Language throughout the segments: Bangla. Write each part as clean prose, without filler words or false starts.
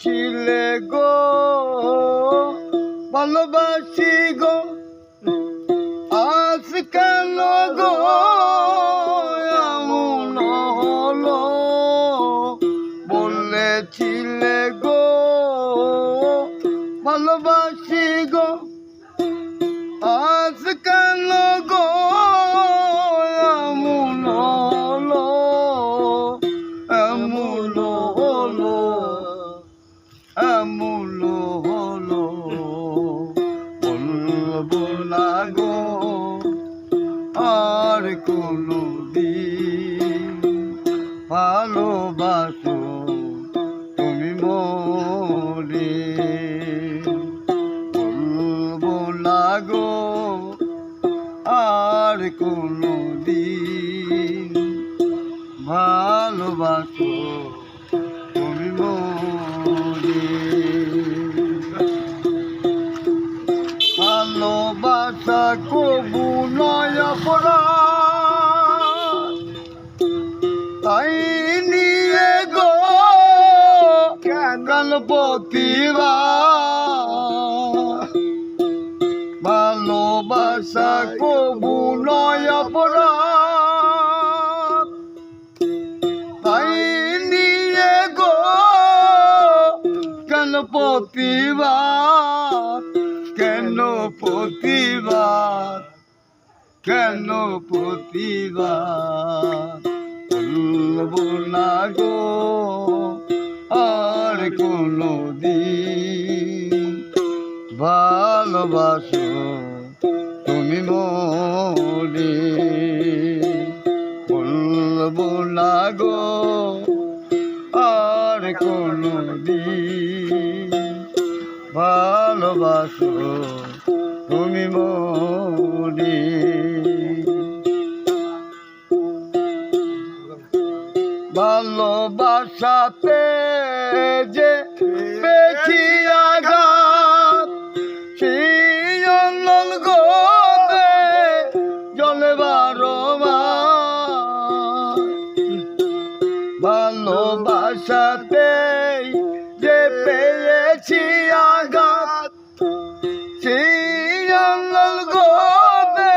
ছিলে গো ভালোবাসি গো আজ কেন গো এমন হলো বলেছিলে গো ভালোবাসি গো আজ কেন গো এমন হলো এমন হলো এমন হলো বলবো না গো আর কোনো দিন ভালোবাসো তুমি মোরে বলবো না গো আর কোনো দিন ভালোবাসো তুমি মোরে ভালোবাসা কবু নয় অপরাধ তাই নিয়ে গো কেন প্রতিবাদ ভালোবাসা কবু নয় অপরাধ তাই নিয়ে গো কেন প্রতিবাদ কেন প্রতিবাদ কেন প্রতিবাদ বলবো না গো আর কোনো দিন ভালোবাসো তুমি মোরে বলবো না গো আর কোনো দিন ভালোবাসো তুমি মোরে ভালোবাসাতে যে পেয়েছি আঘাত সেই অনল গোতে জলে বারো মাস ভালোবাসাতে যে পেয়েছি আঘাত সেই অনল গোতে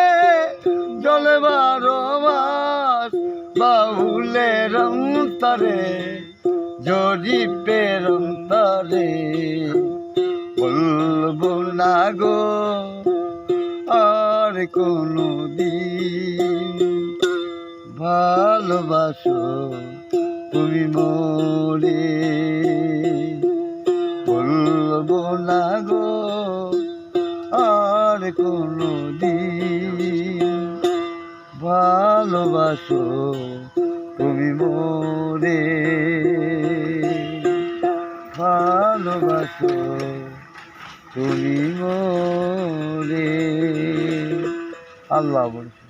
জলে বারো মাস বাউলের অন্তরে জরিপের অন্তরে বলবো না গো আর কোনো দিন ভালোবাসো তুমি মোরে বলবো না গো আর কোনো দিন ভালোবাসো তুমি মোরে ভালোবাসো তুমি মোরে আল্লাহ বলে।